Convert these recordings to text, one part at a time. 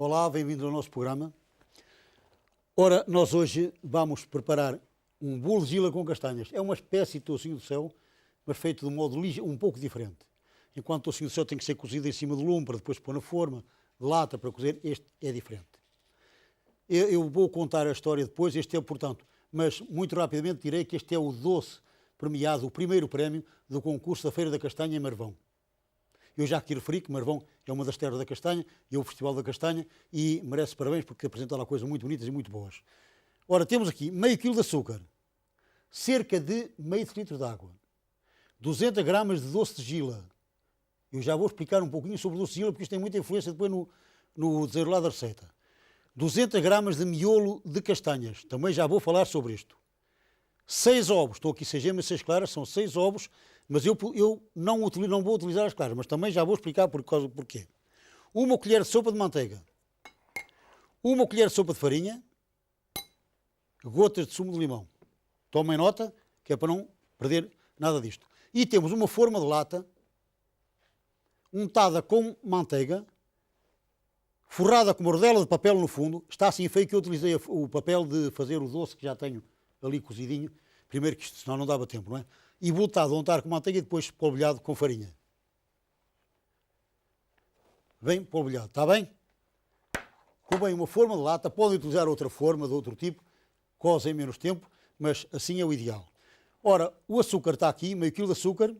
Olá, bem-vindos ao nosso programa. Ora, nós hoje vamos preparar um bolo de gila com castanhas. É uma espécie de toucinho do céu, mas feito de um modo um pouco diferente. Enquanto o toucinho do céu tem que ser cozido em cima do lume para depois pôr na forma, de lata para cozer, este é diferente. Eu vou contar a história depois, este é portanto, mas muito rapidamente direi que este é o doce premiado, o primeiro prémio do concurso da Feira da Castanha em Marvão. Eu já aqui referi que Marvão é uma das terras da castanha, é o Festival da Castanha e merece parabéns porque apresenta lá coisas muito bonitas e muito boas. Ora, temos aqui meio quilo de açúcar, cerca de meio litro de água, 200 gramas de doce de gila. Eu já vou explicar um pouquinho sobre o doce de gila porque isto tem muita influência depois no desenrolar da receita. 200 gramas de miolo de castanhas, também já vou falar sobre isto. 6 ovos, estou aqui 6 gemas, 6 claras, são 6 ovos, mas eu não vou utilizar as claras, mas também já vou explicar porquê. Uma colher de sopa de manteiga, uma colher de sopa de farinha, gotas de sumo de limão. Tomem nota, que é para não perder nada disto. E temos uma forma de lata, untada com manteiga, forrada com uma rodela de papel no fundo. Está assim feio que eu utilizei o papel de fazer o doce, que já tenho ali cozidinho. Primeiro que isto, senão não dava tempo, não é? E voltado a untar com manteiga e depois polvilhado com farinha. Bem polvilhado, está bem? Convém uma forma de lata, podem utilizar outra forma, de outro tipo, coze em menos tempo, mas assim é o ideal. Ora, o açúcar está aqui, meio quilo de açúcar,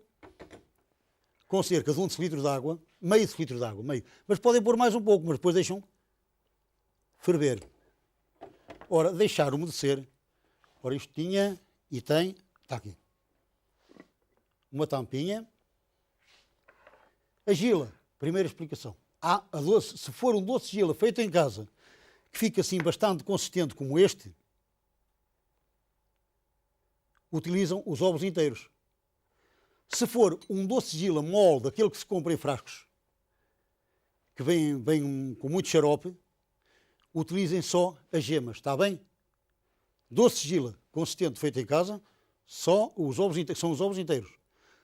com cerca de 1 decilitro de água, meio decilitro de água, meio. Mas podem pôr mais um pouco, mas depois deixam ferver. Ora, deixar umedecer. Ora, isto tinha e tem, está aqui. Uma tampinha. A gila, primeira explicação. Se for um doce de gila feito em casa, que fica assim bastante consistente como este, utilizam os ovos inteiros. Se for um doce de gila mole, daquele que se compra em frascos, que vem com muito xarope, utilizem só as gemas, está bem? Doce de gila consistente feito em casa, são os ovos inteiros.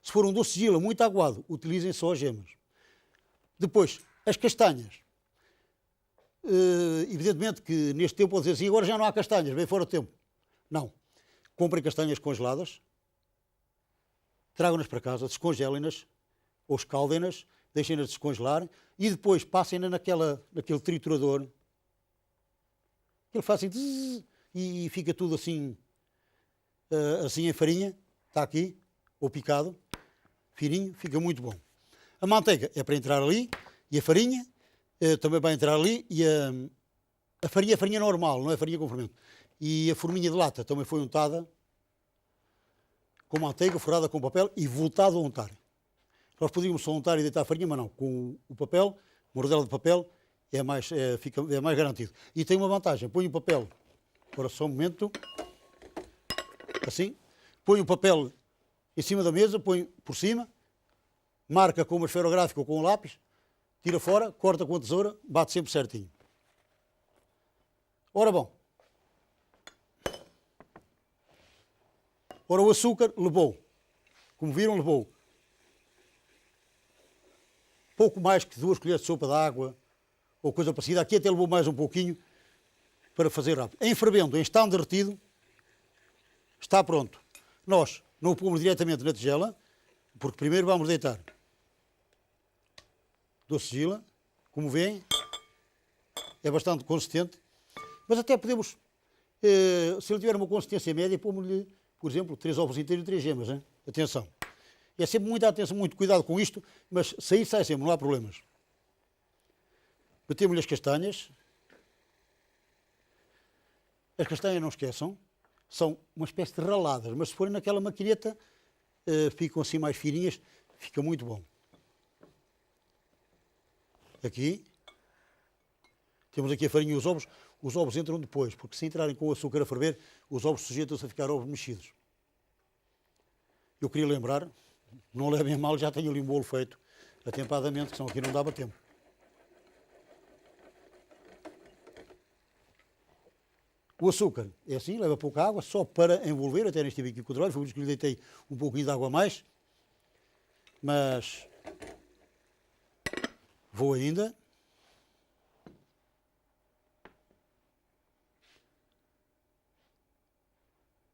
Se for um doce de gila muito aguado, utilizem só as gemas. Depois, as castanhas. Evidentemente que neste tempo vou dizer assim, agora já não há castanhas, bem fora do tempo. Não. Comprem castanhas congeladas, tragam-nas para casa, descongelem-nas, ou escaldem-nas, deixem-nas descongelar e depois passem-nas naquele triturador. Ele faz assim e fica tudo assim, assim em farinha, está aqui, ou picado, fininho, fica muito bom. A manteiga é para entrar ali e a farinha também vai entrar ali e a farinha é farinha normal, não é farinha com fermento. E a forminha de lata também foi untada com manteiga, forrada com papel e voltado a untar. Nós podíamos só untar e deitar a farinha, mas não. Com o papel, uma rodela de papel, é mais garantido. E tem uma vantagem. Põe o papel, agora só um momento, assim. Põe o papel em cima da mesa, põe por cima, marca com uma esferográfica ou com um lápis, tira fora, corta com a tesoura, bate sempre certinho. Ora bom. Ora, o açúcar levou, como viram, levou pouco mais que 2 colheres de sopa de água, ou coisa parecida. Aqui até levou mais um pouquinho para fazer rápido. Em fervendo, em estado derretido, está pronto. Nós não o pomos diretamente na tigela, porque primeiro vamos deitar doce de gila, como veem, é bastante consistente, mas até podemos, se ele tiver uma consistência média, pomos-lhe, por exemplo, 3 ovos inteiros e 3 gemas, hein? Atenção. É sempre muita atenção, muito cuidado com isto, mas sair sai sempre, não há problemas. Batemos-lhe as castanhas. As castanhas, não esqueçam, são uma espécie de raladas, mas se forem naquela maquineta, ficam assim mais fininhas, fica muito bom. Aqui, temos aqui a farinha e os ovos entram depois, porque se entrarem com o açúcar a ferver, os ovos sujeitam-se a ficar ovos mexidos. Eu queria lembrar, não levem a mal, já tenho ali um bolo feito, atempadamente, que senão aqui não dava tempo. O açúcar é assim, leva pouca água, só para envolver, até nem estive aqui com o trabalho, foi por isso que lhe deitei um pouquinho de água a mais, mas vou ainda.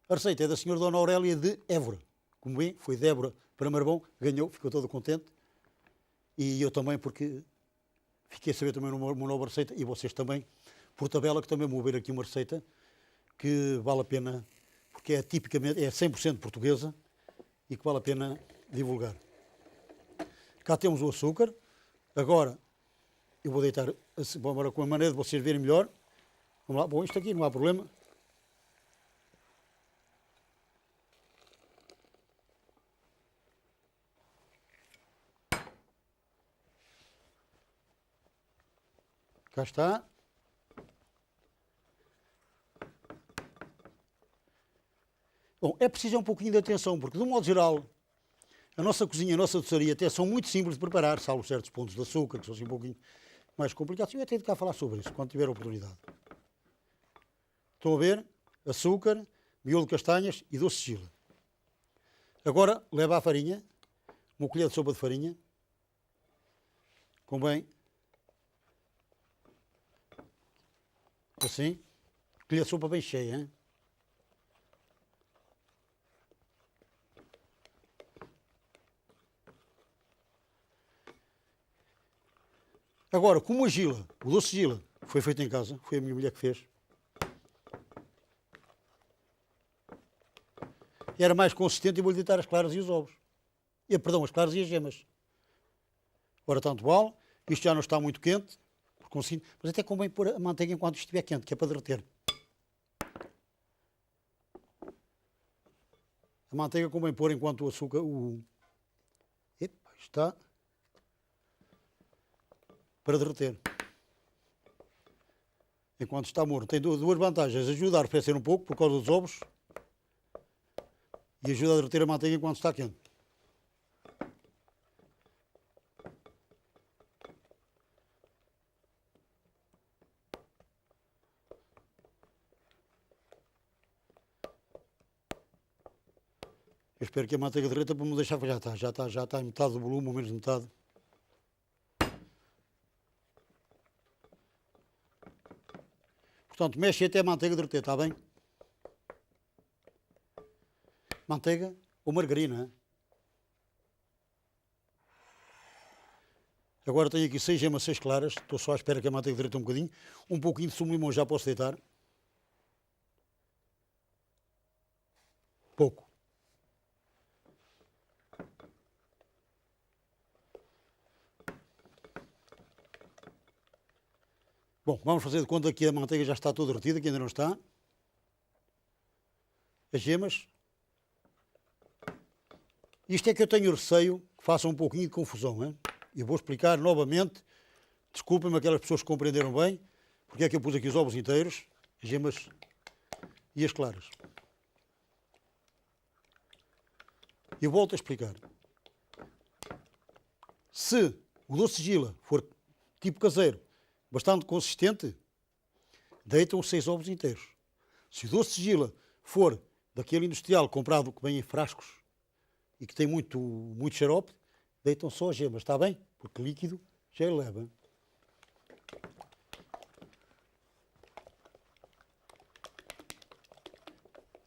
A receita é da senhora Dona Aurélia de Évora. Como bem, foi de Évora para Marbão, ganhou, ficou todo contente. E eu também, porque fiquei a saber também uma nova receita, e vocês também, por tabela, que também vou ver aqui uma receita que vale a pena, porque é tipicamente, é 100% portuguesa e que vale a pena divulgar. Cá temos o açúcar. Agora, eu vou deitar, agora com a maneira de vocês verem melhor. Vamos lá, bom, isto aqui não há problema. Cá está. Bom, é preciso um pouquinho de atenção, porque, de um modo geral, a nossa cozinha, a nossa doçaria até são muito simples de preparar, salvo certos pontos de açúcar, que são assim um pouquinho mais complicados. Eu até de cá falar sobre isso, quando tiver a oportunidade. Estão a ver? Açúcar, miolo de castanhas e doce de gila. Agora, leva a farinha, uma colher de sopa de farinha. Convém, assim, colher de sopa bem cheia, hein? Agora, como a gila, o doce de gila, foi feito em casa, foi a minha mulher que fez. Era mais consistente e vou-lhe deitar as claras e os ovos. Perdão, as claras e as gemas. Agora tanto vale, isto já não está muito quente, mas até convém pôr a manteiga enquanto estiver quente, que é para derreter. A manteiga convém pôr enquanto o açúcar, está para derreter. Enquanto está morno. Tem duas vantagens. Ajuda a arrefecer um pouco por causa dos ovos e ajuda a derreter a manteiga enquanto está quente. Eu espero que a manteiga derreta para me deixar, já está em metade do volume, ou menos metade. Portanto, mexe até a manteiga derreter, está bem? Manteiga ou margarina. Hein? Agora tenho aqui 6 gemas, 6 claras. Estou só à espera que a manteiga derreta um bocadinho. Um pouquinho de sumo de limão já posso deitar. Pouco. Bom, vamos fazer de conta que a manteiga já está toda derretida, que ainda não está. As gemas. Isto é que eu tenho receio que faça um pouquinho de confusão. Hein? Eu vou explicar novamente. Desculpem-me aquelas pessoas que compreenderam bem. Porque é que eu pus aqui os ovos inteiros, as gemas e as claras. Eu volto a explicar. Se o doce de gila for tipo caseiro, bastante consistente, deitam os 6 ovos inteiros. Se o doce de gila for daquele industrial comprado que vem em frascos e que tem muito xarope, deitam só as gemas, está bem? Porque líquido já ele leva.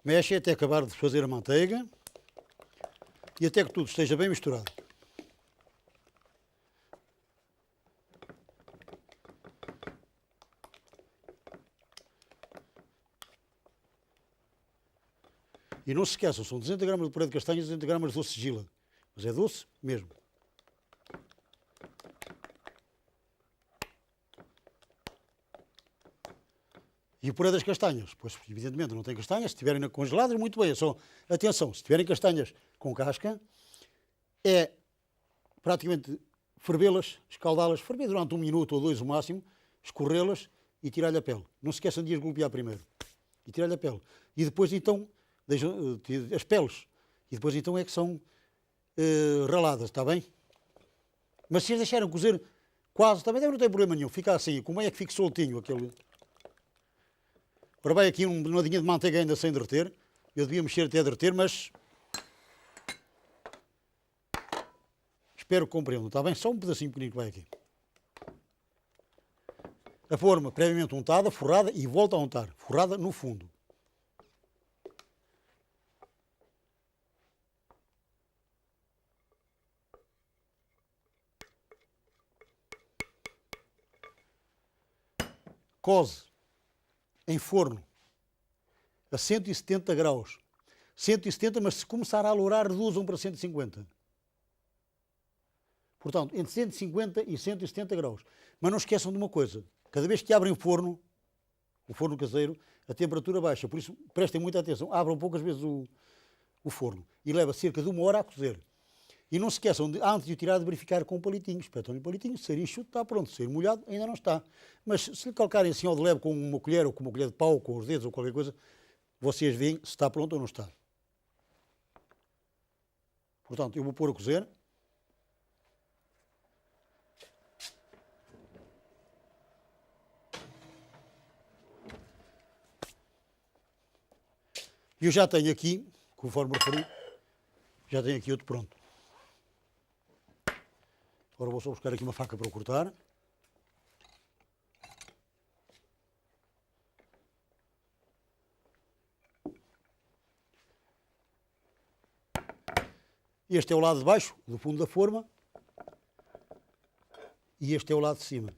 Mexe até acabar de fazer a manteiga e até que tudo esteja bem misturado. E não se esqueçam, são 200 gramas de puré de castanhas e 200 gramas de doce de gila. Mas é doce mesmo. E o puré das castanhas? Pois, evidentemente, não tem castanhas. Se estiverem congeladas, muito bem. Só, atenção, se tiverem castanhas com casca, é praticamente fervê-las, escaldá-las, ferver durante 1 minuto ou 2 o máximo, escorrê-las e tirar-lhe a pele. Não se esqueçam de as golpear primeiro. E tirar-lhe a pele. E depois, então, deixam as peles. E depois, então, é que são raladas, está bem? Mas se as deixarem cozer quase, também não tem problema nenhum. Fica assim. Como é que fica soltinho aquele... Agora vai aqui uma nadinha de manteiga ainda sem derreter. Eu devia mexer até a derreter, mas... Espero que compreendam, está bem? Só um pedacinho pequenino que vai aqui. A forma previamente untada, forrada e volta a untar. Forrada no fundo. Coze em forno a 170 graus. 170, mas se começar a alourar, reduzam para 150. Portanto, entre 150 e 170 graus. Mas não esqueçam de uma coisa. Cada vez que abrem o forno caseiro, a temperatura baixa. Por isso, prestem muita atenção. Abram poucas vezes o forno. E leva cerca de 1 hora a cozer. E não se esqueçam, antes de o tirar, de verificar com o palitinho. Espetam-lhe o palitinho. Se ser enxuto, está pronto. Se ser molhado, ainda não está. Mas se lhe colocarem assim ao de leve com uma colher, ou com uma colher de pau, ou com os dedos, ou qualquer coisa, vocês veem se está pronto ou não está. Portanto, eu vou pôr a cozer. E eu já tenho aqui, conforme referi, já tenho aqui outro pronto. Agora vou só buscar aqui uma faca para o cortar. Este é o lado de baixo, do fundo da forma. E este é o lado de cima.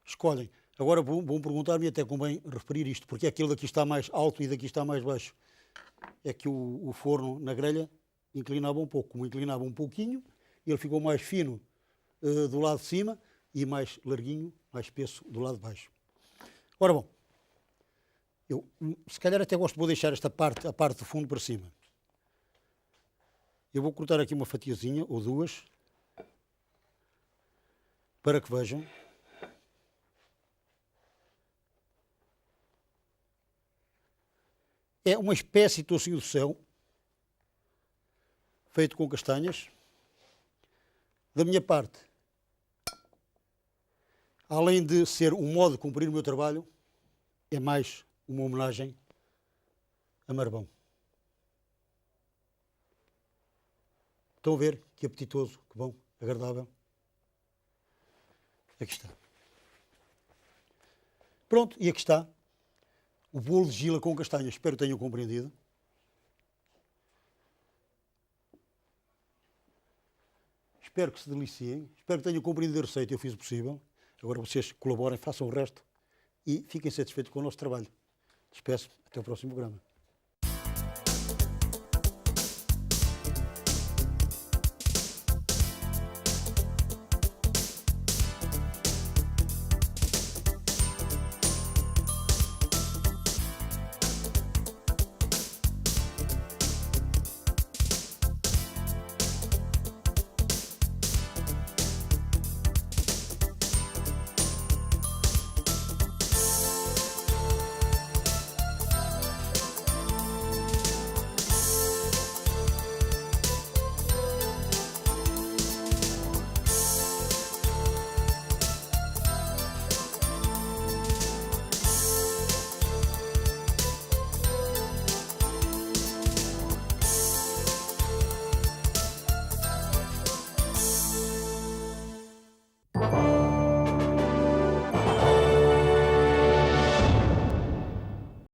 Escolhem. Agora vão perguntar-me, até convém referir isto, porque aquele daqui está mais alto e daqui está mais baixo. É que o forno na grelha inclinava um pouco. Como inclinava um pouquinho, ele ficou mais fino do lado de cima e mais larguinho, mais espesso do lado de baixo. Ora bom, eu se calhar até vou deixar esta parte, a parte do fundo para cima. Eu vou cortar aqui uma fatiazinha ou duas, para que vejam. É uma espécie de tocinho do céu, feito com castanhas. Da minha parte, além de ser um modo de cumprir o meu trabalho, é mais uma homenagem a Marvão. Estão a ver que apetitoso, que bom, agradável. Aqui está. Pronto, e aqui está o bolo de gila com castanhas. Espero que tenham compreendido. Espero que se deliciem. Espero que tenham compreendido a receita. Eu fiz o possível. Agora vocês colaborem, façam o resto e fiquem satisfeitos com o nosso trabalho. Despeço. Até o próximo programa.